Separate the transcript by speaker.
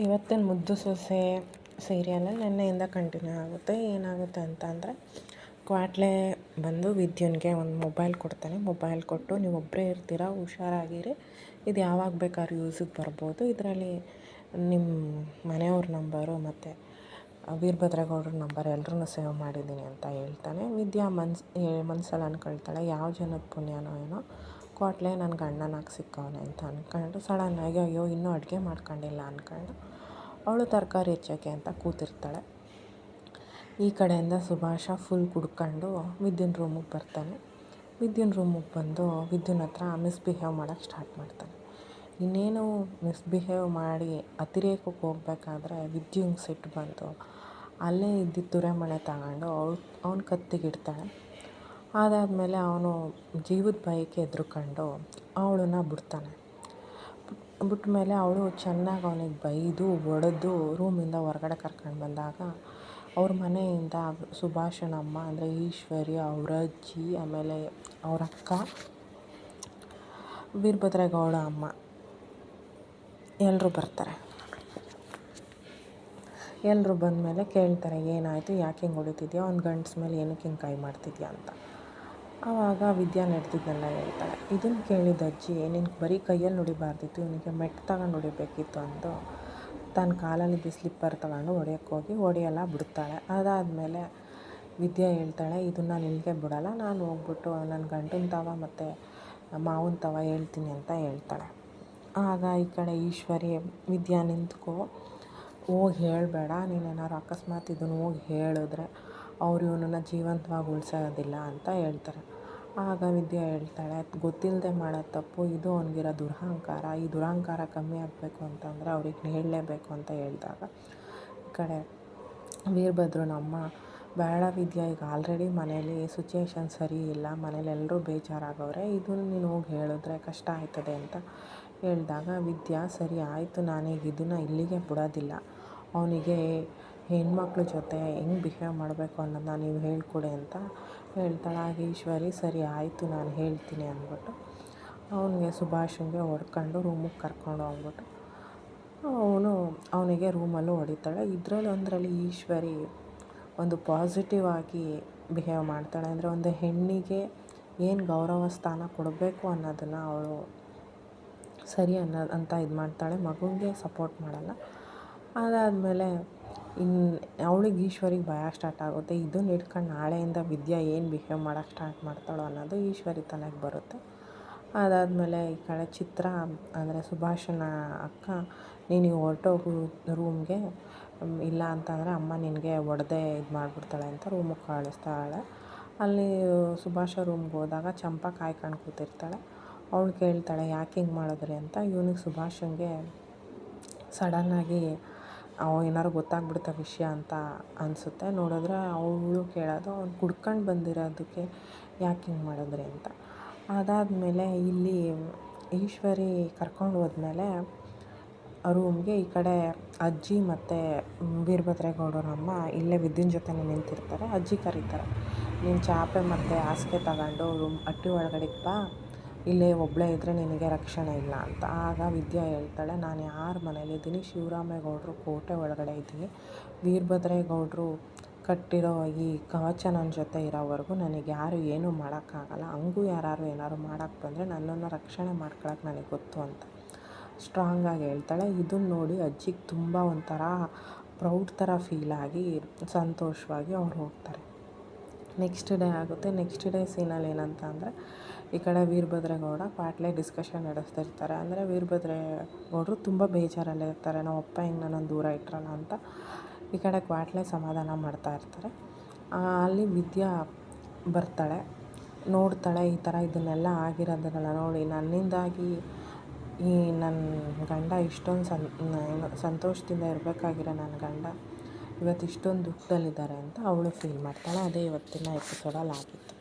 Speaker 1: ಇವತ್ತಿನ ಮುದ್ದು ಸೊಸೆ ಸೀರಿಯಲಲ್ಲಿ ನಿನ್ನೆಯಿಂದ ಕಂಟಿನ್ಯೂ ಆಗುತ್ತೆ. ಏನಾಗುತ್ತೆ ಅಂತ ಅಂದರೆ, ಕ್ವಾಟ್ಲೆ ಬಂದು ವಿದ್ಯುನ್ಗೆ ಒಂದು ಮೊಬೈಲ್ ಕೊಡ್ತಾನೆ. ಮೊಬೈಲ್ ಕೊಟ್ಟು, ನೀವು ಒಬ್ಬರೇ ಇರ್ತೀರಾ, ಹುಷಾರಾಗಿರಿ, ಇದು ಯಾವಾಗ ಬೇಕಾದ್ರೂ ಯೂಸಿಗೆ ಬರ್ಬೋದು, ಇದರಲ್ಲಿ ನಿಮ್ಮ ಮನೆಯವ್ರ ನಂಬರು ಮತ್ತು ವೀರಭದ್ರೇಗೌಡ್ರ ನಂಬರ್ ಎಲ್ಲರೂ ಸೇವ್ ಮಾಡಿದ್ದೀನಿ ಅಂತ ಹೇಳ್ತಾನೆ. ವಿದ್ಯಾ ಮನ್ಸಲ್ಲಿ ಅಂದ್ಕೊಳ್ತಾಳೆ, ಯಾವ ಜನದ ಪುಣ್ಯನೋ ಏನೋ ಕ್ವಾಟ್ಲೆ ನನ್ನ ಗಂಡನಾಗಿ ಸಿಕ್ಕವನೆ ಅಂತ ಅಂದ್ಕೊಂಡು ಸಡನ್ನಾಗಿ ಅಯ್ಯೋ ಇನ್ನೂ ಅಡುಗೆ ಮಾಡ್ಕೊಂಡಿಲ್ಲ ಅಂದ್ಕೊಂಡು ಅವಳು ತರಕಾರಿ ಹೆಚ್ಚೋಕ್ಕೆ ಅಂತ ಕೂತಿರ್ತಾಳೆ. ಈ ಕಡೆಯಿಂದ ಸುಭಾಷ ಫುಲ್ ಕುಡ್ಕೊಂಡು ವಿದ್ಯುನ್ ರೂಮಿಗೆ ಬರ್ತಾನೆ. ವಿದ್ಯುನ್ ರೂಮಿಗೆ ಬಂದು ವಿದ್ಯುನ್ ಹತ್ರ ಮಿಸ್ಬಿಹೇವ್ ಮಾಡೋಕ್ಕೆ ಸ್ಟಾರ್ಟ್ ಮಾಡ್ತಾನೆ. ಇನ್ನೇನು ಮಿಸ್ಬಿಹೇವ್ ಮಾಡಿ ಅತಿರೇಕಕ್ಕೆ ಹೋಗ್ಬೇಕಾದ್ರೆ ವಿದ್ಯುಂಗೆ ಸಿಟ್ಟು ಬಂತು. ಅಲ್ಲೇ ಇದ್ದಿದ್ದು ತುರೆಮಣೆ ತಗೊಂಡು ಅವ್ನು ಕತ್ತಿಗಿಡ್ತಾಳೆ. ಅದಾದಮೇಲೆ ಅವನು ಜೀವದ ಭಯಕ್ಕೆ ಎದುರುಕೊಂಡು ಅವಳನ್ನ ಬಿಡ್ತಾನೆ. ಬಿಟ್ಮೇಲೆ ಅವಳು ಚೆನ್ನಾಗಿ ಅವನಿಗೆ ಬೈದು ಹೊಡೆದು ರೂಮಿಂದ ಹೊರಗಡೆ ಕರ್ಕೊಂಡು ಬಂದಾಗ ಅವ್ರ ಮನೆಯಿಂದ ಸುಭಾಷನ ಅಮ್ಮ ಅಂದರೆ ಈಶ್ವರಿ, ಅವರ ಅಜ್ಜಿ, ಆಮೇಲೆ ಅವ್ರ ಅಕ್ಕ, ವೀರಭದ್ರೇಗೌಡ ಅಮ್ಮ ಎಲ್ಲರೂ ಬರ್ತಾರೆ. ಎಲ್ಲರೂ ಬಂದಮೇಲೆ ಕೇಳ್ತಾರೆ, ಏನಾಯಿತು, ಯಾಕೆ ಹಿಂಗೆ ಹೊಡಿತಿದ್ಯಾ, ಅವ್ನ ಗಂಡಸ ಮೇಲೆ ಏನಕ್ಕೆ ಹಿಂಗೆ ಕೈ ಮಾಡ್ತಿದ್ಯಾ ಅಂತ. ಆವಾಗ ವಿದ್ಯಾ ನಡೆದಿದ್ದೆಲ್ಲ ಹೇಳ್ತಾಳೆ. ಇದನ್ನು ಕೇಳಿದ ಅಜ್ಜಿ, ನಿನ್ಗೆ ಬರೀ ಕೈಯಲ್ಲಿ ಹೊಡಿಬಾರ್ದಿತ್ತು, ಇವನಿಗೆ ಮೆಟ್ಟು ತಗೊಂಡು ಹೊಡಿಬೇಕಿತ್ತು ಅಂದು ತನ್ನ ಕಾಲಲ್ಲಿ ಸ್ಲಿಪ್ಪರ್ ತಗೊಂಡು ಹೊಡೆಯೆಲ್ಲ ಬಿಡ್ತಾಳೆ. ಅದಾದಮೇಲೆ ವಿದ್ಯಾ ಹೇಳ್ತಾಳೆ, ಇದನ್ನು ನಿನಗೆ ಬಿಡೋಲ್ಲ, ನಾನು ಹೋಗ್ಬಿಟ್ಟು ನನ್ನ ಗಂಡನ ತವ ಮತ್ತು ಮಾವನ ತವ ಹೇಳ್ತೀನಿ ಅಂತ ಹೇಳ್ತಾಳೆ. ಆಗ ಈ ಕಡೆ ಈಶ್ವರಿ, ವಿದ್ಯಾ ನಿಂತ್ಕೋ, ಹೋಗಿ ಹೇಳಬೇಡ, ನೀನೇನಾದ್ರು ಅಕಸ್ಮಾತ್ ಇದನ್ನು ಹೋಗಿ ಹೇಳಿದ್ರೆ ಅವ್ರು ಇವನನ್ನು ಜೀವಂತವಾಗಿ ಉಳಿಸೋದಿಲ್ಲ ಅಂತ ಹೇಳ್ತಾರೆ. ಆಗ ವಿದ್ಯಾ ಹೇಳ್ತಾಳೆ, ಗೊತ್ತಿಲ್ಲದೆ ಮಾಡೋ ತಪ್ಪು, ಇದು ಅವನಿಗಿರೋ ದುರಹಂಕಾರ, ಈ ದುರಹಂಕಾರ ಕಮ್ಮಿ ಆಗಬೇಕು ಅಂತಂದರೆ ಅವ್ರಿಗೆ ಹೇಳಲೇಬೇಕು ಅಂತ ಹೇಳಿದಾಗ ಈ ಕಡೆ ವೀರಭದ್ರನಮ್ಮ, ಬೇಡ ವಿದ್ಯಾ, ಈಗ ಆಲ್ರೆಡಿ ಮನೇಲಿ ಸಿಚುಯೇಷನ್ ಸರಿ ಇಲ್ಲ, ಮನೇಲಿ ಎಲ್ಲರೂ ಬೇಜಾರಾಗವ್ರೆ, ಇದನ್ನು ನೀನು ಹೋಗಿ ಹೇಳಿದ್ರೆ ಕಷ್ಟ ಆಯ್ತದೆ ಅಂತ ಹೇಳಿದಾಗ ವಿದ್ಯಾ, ಸರಿ ಆಯಿತು, ನಾನೀಗ ಇದನ್ನು ಇಲ್ಲಿಗೆ ಬಿಡೋದಿಲ್ಲ, ಅವನಿಗೆ ಹೆಣ್ಮಕ್ಳ ಜೊತೆ ಹೆಂಗೆ ಬಿಹೇವ್ ಮಾಡಬೇಕು ಅನ್ನೋದನ್ನ ನೀವು ಹೇಳ್ಕೊಡಿ ಅಂತ ಹೇಳ್ತಾಳೆ. ಆಗ ಈಶ್ವರಿ, ಸರಿ ಆಯಿತು, ನಾನು ಹೇಳ್ತೀನಿ ಅಂದ್ಬಿಟ್ಟು ಸುಭಾಷನ್ಗೆ ಹೊಡ್ಕೊಂಡು ರೂಮಿಗೆ ಕರ್ಕೊಂಡು ಹೋಗ್ಬಿಟ್ಟು ಅವನಿಗೆ ರೂಮಲ್ಲೂ ಹೊಡಿತಾಳೆ. ಇದರಲ್ಲಿ ಈಶ್ವರಿ ಒಂದು ಪಾಸಿಟಿವ್ ಆಗಿ ಬಿಹೇವ್ ಮಾಡ್ತಾಳೆ. ಅಂದರೆ ಒಂದು ಹೆಣ್ಣಿಗೆ ಏನು ಗೌರವ ಸ್ಥಾನ ಕೊಡಬೇಕು ಅನ್ನೋದನ್ನು ಅವಳು ಸರಿ ಅಂತ ಇದು ಮಾಡ್ತಾಳೆ, ಮಗುವಿಗೆ ಸಪೋರ್ಟ್ ಮಾಡಲ್ಲ. ಅದಾದಮೇಲೆ ಅವಳಿಗೆ ಈಶ್ವರಿಗೆ ಭಯ ಸ್ಟಾರ್ಟ್ ಆಗುತ್ತೆ. ಇದನ್ನು ಇಟ್ಕೊಂಡು ನಾಳೆಯಿಂದ ವಿದ್ಯಾ ಏನು ಬಿಹೇವ್ ಮಾಡೋಕ್ಕೆ ಸ್ಟಾರ್ಟ್ ಮಾಡ್ತಾಳೋ ಅನ್ನೋದು ಈಶ್ವರಿ ತಲೆಗೆ ಬರುತ್ತೆ. ಅದಾದಮೇಲೆ ಈ ಕಡೆ ಚಿತ್ರ ಅಂದರೆ ಸುಭಾಷನ ಅಕ್ಕ, ನೀನು ಹೊರಟೋಗು ರೂಮ್ಗೆ, ಇಲ್ಲ ಅಂತಂದರೆ ಅಮ್ಮ ನಿನಗೆ ಹೊಡೆದೇ ಇದು ಮಾಡಿಬಿಡ್ತಾಳೆ ಅಂತ ರೂಮಿಗೆ ಕಳಿಸ್ತಾಳೆ. ಅಲ್ಲಿ ಸುಭಾಷ ರೂಮ್ಗೆ ಹೋದಾಗ ಚಂಪಾ ಕಾಯ್ಕೊಂಡು ಕೂತಿರ್ತಾಳೆ. ಅವಳು ಕೇಳ್ತಾಳೆ, ಯಾಕೆ ಹಿಂಗೆ ಮಾಡಿದ್ರಿ ಅಂತ. ಇವನಿಗೆ ಸುಭಾಷನ್ಗೆ ಸಡನ್ನಾಗಿ ಏನಾದ್ರು ಗೊತ್ತಾಗ್ಬಿಡುತ್ತೆ ವಿಷಯ ಅಂತ ಅನಿಸುತ್ತೆ. ನೋಡಿದ್ರೆ ಅವಳು ಕೇಳೋದು, ಅವ್ನು ಕುಡ್ಕೊಂಡು ಬಂದಿರೋದಕ್ಕೆ ಯಾಕೆ ಹಿಂಗೆ ಮಾಡಿದ್ರಿ ಅಂತ. ಅದಾದಮೇಲೆ ಇಲ್ಲಿ ಈಶ್ವರಿ ಕರ್ಕೊಂಡು ಹೋದ್ಮೇಲೆ ರೂಮ್ಗೆ ಈ ಕಡೆ ಅಜ್ಜಿ ಮತ್ತು ವೀರಭದ್ರೇಗೌಡರಮ್ಮ ಇಲ್ಲೇ ವಿದ್ಯುನ್ ಜೊತೆನೇ ನಿಂತಿರ್ತಾರೆ. ಅಜ್ಜಿ ಕರೀತಾರೆ, ನೀನು ಚಾಪೆ ಮತ್ತು ಹಾಸಿಗೆ ತಗೊಂಡು ಹಟ್ಟಿ ಒಳಗಡೆಗೆ ಬಾ, ಇಲ್ಲೇ ಒಬ್ಬಳೇ ಇದ್ದರೆ ನಿನಗೆ ರಕ್ಷಣೆ ಇಲ್ಲ ಅಂತ. ಆಗ ವಿದ್ಯಾ ಹೇಳ್ತಾಳೆ, ನಾನು ಯಾರ ಮನೇಲಿದ್ದೀನಿ, ಶಿವರಾಮೇಗೌಡರು ಕೋಟೆ ಒಳಗಡೆ ಇದ್ದೀನಿ, ವೀರಭದ್ರೇಗೌಡರು ಕಟ್ಟಿರೋ ಈ ಕವಚ ನನ್ನ ಜೊತೆ ಇರೋವರೆಗೂ ನನಗೆ ಯಾರು ಏನೂ ಮಾಡೋಕ್ಕಾಗಲ್ಲ, ಹಂಗೂ ಯಾರು ಏನಾದ್ರು ಮಾಡೋಕ್ಕೆ ಬಂದರೆ ನನ್ನನ್ನು ರಕ್ಷಣೆ ಮಾಡ್ಕೊಳಕ್ಕೆ ನನಗೆ ಗೊತ್ತು ಅಂತ ಸ್ಟ್ರಾಂಗಾಗಿ ಹೇಳ್ತಾಳೆ. ಇದನ್ನು ನೋಡಿ ಅಜ್ಜಿಗೆ ತುಂಬ ಒಂಥರ ಪ್ರೌಡ್ ಥರ ಫೀಲಾಗಿ ಸಂತೋಷವಾಗಿ ಅವ್ರು ಹೋಗ್ತಾರೆ. ನೆಕ್ಸ್ಟ್ ಡೇ ಆಗುತ್ತೆ. ನೆಕ್ಸ್ಟ್ ಡೇ ಸೀನಲ್ಲಿ ಏನಂತ ಅಂದರೆ, ಈ ಕಡೆ ವೀರಭದ್ರೇಗೌಡ ಕ್ವಾಟ್ಲೆ ಡಿಸ್ಕಷನ್ ನಡೆಸ್ತಿರ್ತಾರೆ. ಅಂದರೆ ವೀರಭದ್ರೇಗೌಡರು ತುಂಬ ಬೇಜಾರಲ್ಲೇ ಇರ್ತಾರೆ, ನಾವು ಅಪ್ಪ ಹಿಂಗೆ ನನ್ನನ್ನು ದೂರ ಇಟ್ಟರಲ್ಲ ಅಂತ. ಈ ಕಡೆ ಕ್ವಾಟ್ಲೆ ಸಮಾಧಾನ ಮಾಡ್ತಾ ಇರ್ತಾರೆ. ಅಲ್ಲಿ ವಿದ್ಯಾ ಬರ್ತಾಳೆ, ನೋಡ್ತಾಳೆ ಈ ಥರ ಇದನ್ನೆಲ್ಲ ಆಗಿರೋದನ್ನೆಲ್ಲ ನೋಡಿ, ನನ್ನಿಂದಾಗಿ ಈ ನನ್ನ ಗಂಡ ಇಷ್ಟೊಂದು ಸಂತೋಷದಿಂದ ಇರಬೇಕಾಗಿರೋ ನನ್ನ ಗಂಡ ಇವತ್ತು ಇಷ್ಟೊಂದು ದುಃಖದಲ್ಲಿದ್ದಾರೆ ಅಂತ ಅವಳು ಫೀಲ್ ಮಾಡ್ತಾಳೆ. ಅದೇ ಇವತ್ತಿನ ಎಪಿಸೋಡಲ್ಲಿ ಆಗಿತ್ತು.